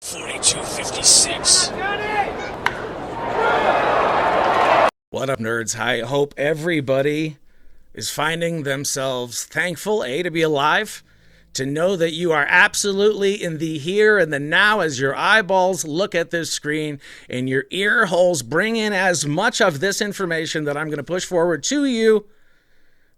4256. What up, nerds? I hope everybody is finding themselves thankful, to be alive, to know that you are absolutely in the here and the now as your eyeballs look at this screen and your ear holes bring in as much of this information that I'm going to push forward to you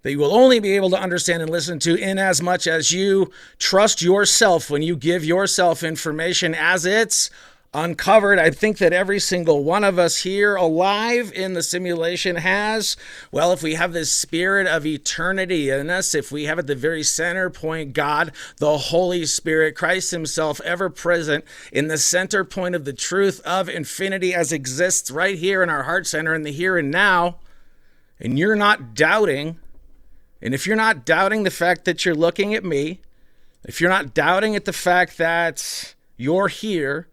that you will only be able to understand and listen to in as much as you trust yourself when you give yourself information as it's uncovered. I think that every single one of us here alive in the simulation has, well, if we have this spirit of eternity in us, if we have at the very center point God, the Holy Spirit, Christ himself, ever present in the center point of the truth of infinity as exists right here in our heart center in the here and now, and you're not doubting, and if you're not doubting the fact that you're looking at me, if you're not doubting at the fact that you're here,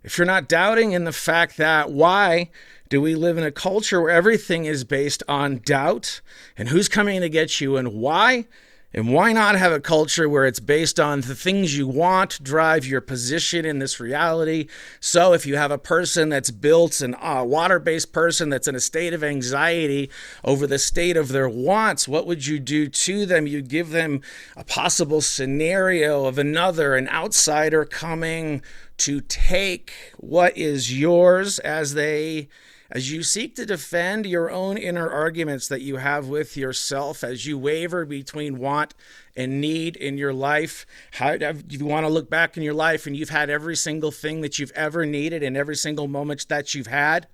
if you're not doubting in the fact that why do we live in a culture where everything is based on doubt and who's coming to get you and why not have a culture where it's based on the things you want drive your position in this reality? So if you have a person that's built, a water-based person that's in a state of anxiety over the state of their wants, what would you do to them? You'd give them a possible scenario of an outsider coming to take what is yours as you seek to defend your own inner arguments that you have with yourself, as you waver between want and need in your life. If you want to look back in your life and you've had every single thing that you've ever needed in every single moment that you've had,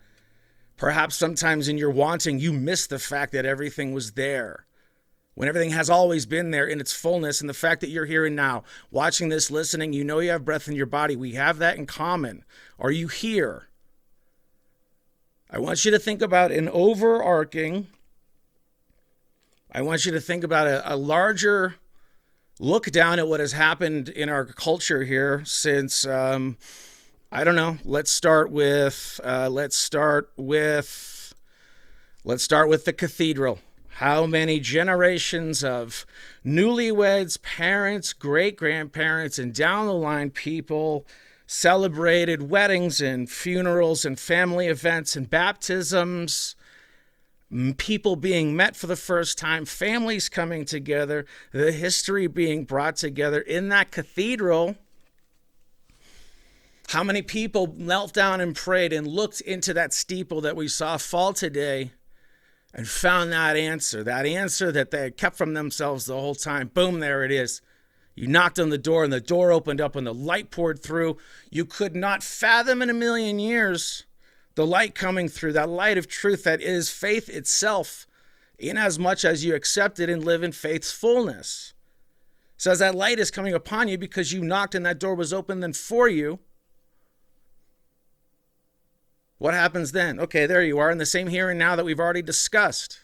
perhaps sometimes in your wanting, you miss the fact that everything was there, when everything has always been there in its fullness. And the fact that you're here and now watching this, listening, you know you have breath in your body. We have that in common. Are you here? I want you to think about I want you to think about a larger look down at what has happened in our culture here since, let's start with the cathedral. How many generations of newlyweds, parents, great-grandparents, and down the line people celebrated weddings and funerals and family events and baptisms, people being met for the first time, families coming together, the history being brought together in that cathedral. How many people knelt down and prayed and looked into that steeple that we saw fall today and found that answer that they had kept from themselves the whole time? Boom, there it is. You knocked on the door and the door opened up and the light poured through. You could not fathom in a million years the light coming through, that light of truth that is faith itself, in as much as you accept it and live in faith's fullness. So as that light is coming upon you because you knocked and that door was open then for you, what happens then? Okay, there you are in the same here and now that we've already discussed.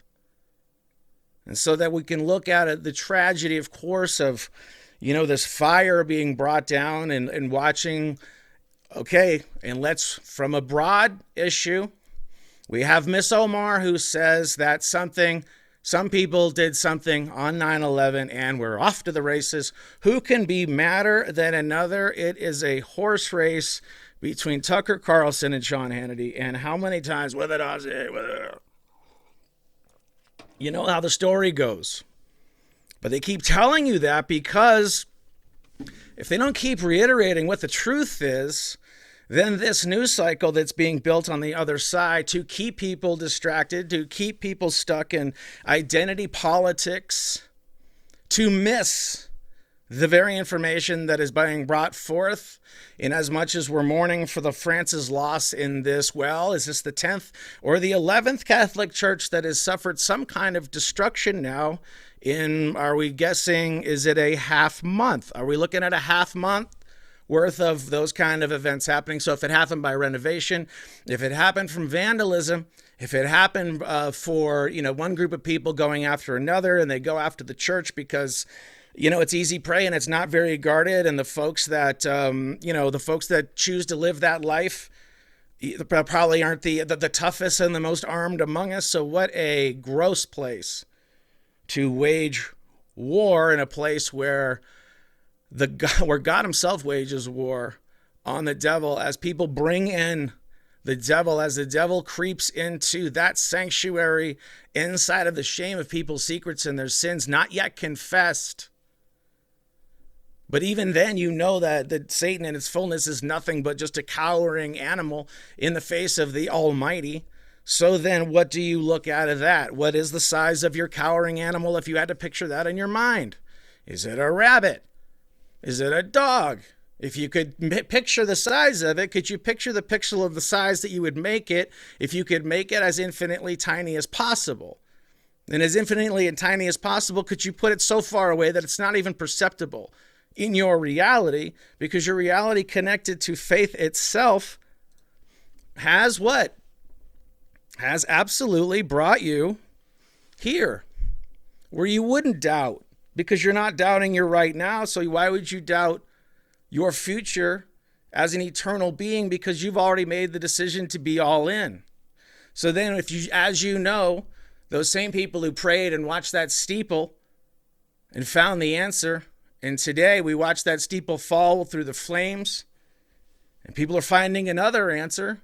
And so that we can look at it, the tragedy, of course, of this fire being brought down and watching, okay, and let's, from a broad issue, we have Miss Omar who says that some people did something on 9/11 and we're off to the races. Who can be madder than another? It is a horse race between Tucker Carlson and Sean Hannity. And how many times, you know how the story goes. But they keep telling you that because if they don't keep reiterating what the truth is, then this news cycle that's being built on the other side to keep people distracted, to keep people stuck in identity politics, to miss the very information that is being brought forth, in as much as we're mourning for the France's loss in this, well, is this the 10th or the 11th Catholic Church that has suffered some kind of destruction now? Are we guessing, is it a half month? Are we looking at a half month worth of those kind of events happening? So if it happened by renovation, if it happened from vandalism, if it happened for, one group of people going after another and they go after the church because, it's easy prey and it's not very guarded, and the folks that, choose to live that life probably aren't the toughest and the most armed among us. So what a gross place to wage war, in a place where God himself wages war on the devil as people bring in the devil, as the devil creeps into that sanctuary inside of the shame of people's secrets and their sins not yet confessed. But even then, you know that Satan in its fullness is nothing but just a cowering animal in the face of the Almighty. So then what do you look out of that? What is the size of your cowering animal if you had to picture that in your mind? Is it a rabbit? Is it a dog? If you could picture the size of it, could you picture the pixel of the size that you would make it if you could make it as infinitely tiny as possible? And as infinitely and tiny as possible, could you put it so far away that it's not even perceptible in your reality, because your reality connected to faith itself has what? Has absolutely brought you here where you wouldn't doubt, because you're not doubting your right now. So why would you doubt your future as an eternal being? Because you've already made the decision to be all in. So then if you, as you know, those same people who prayed and watched that steeple and found the answer, and today we watch that steeple fall through the flames, and people are finding another answer.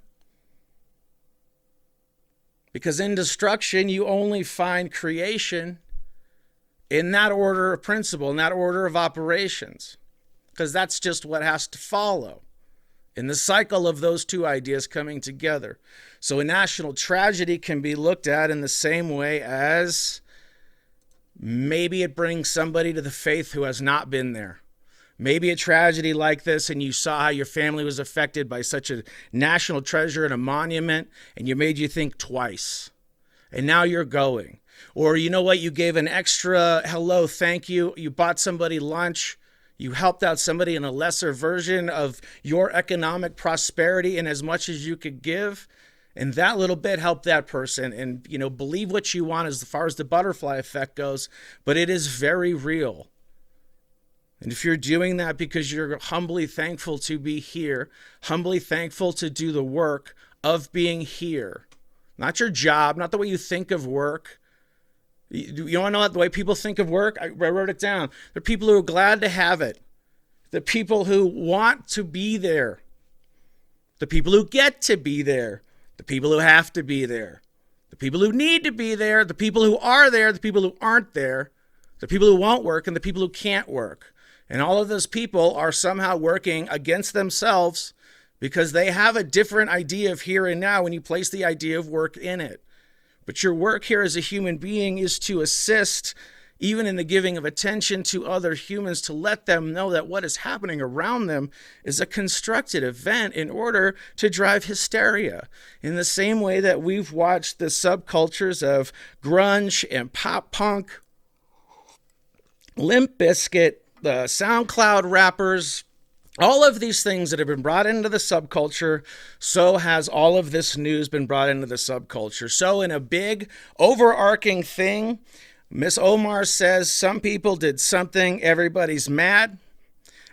Because in destruction, you only find creation in that order of principle, in that order of operations. Because that's just what has to follow in the cycle of those two ideas coming together. So a national tragedy can be looked at in the same way as maybe it brings somebody to the faith who has not been there. Maybe a tragedy like this, and you saw how your family was affected by such a national treasure and a monument, and you made you think twice. And now you're going. Or you know what? You gave an extra hello, thank you. You bought somebody lunch. You helped out somebody in a lesser version of your economic prosperity in as much as you could give. And that little bit helped that person. And, you know, believe what you want as far as the butterfly effect goes, but it is very real. And if you're doing that because you're humbly thankful to be here, humbly thankful to do the work of being here, not your job, not the way you think of work. You want to know the way people think of work? I wrote it down. They're people who are glad to have it. The people who want to be there. The people who get to be there. The people who have to be there. The people who need to be there. The people who are there. The people who aren't there. The people who won't work and the people who can't work. And all of those people are somehow working against themselves because they have a different idea of here and now when you place the idea of work in it. But your work here as a human being is to assist, even in the giving of attention to other humans, to let them know that what is happening around them is a constructed event in order to drive hysteria. In the same way that we've watched the subcultures of grunge and pop punk, Limp Bizkit, the SoundCloud rappers, all of these things that have been brought into the subculture, so has all of this news been brought into the subculture. So in a big overarching thing, Miss Omar says some people did something, everybody's mad.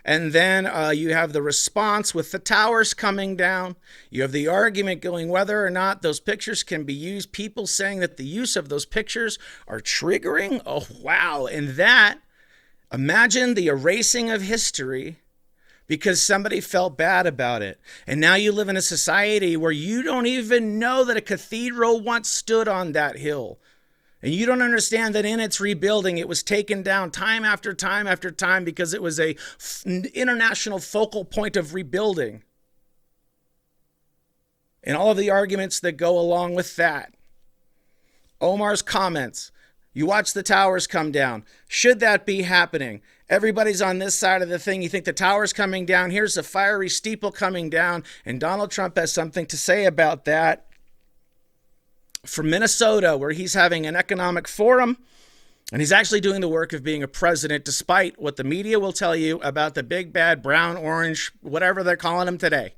And then you have the response with the towers coming down. You have the argument going whether or not those pictures can be used. People saying that the use of those pictures are triggering. Oh, wow. And that, imagine the erasing of history because somebody felt bad about it. And now you live in a society where you don't even know that a cathedral once stood on that hill. And you don't understand that in its rebuilding, it was taken down time after time after time because it was a international focal point of rebuilding. And all of the arguments that go along with that. Omar's comments. You watch the towers come down. Should that be happening? Everybody's on this side of the thing. You think the tower's coming down. Here's a fiery steeple coming down. And Donald Trump has something to say about that. From Minnesota, where he's having an economic forum. And he's actually doing the work of being a president, despite what the media will tell you about the big, bad, brown, orange, whatever they're calling him today.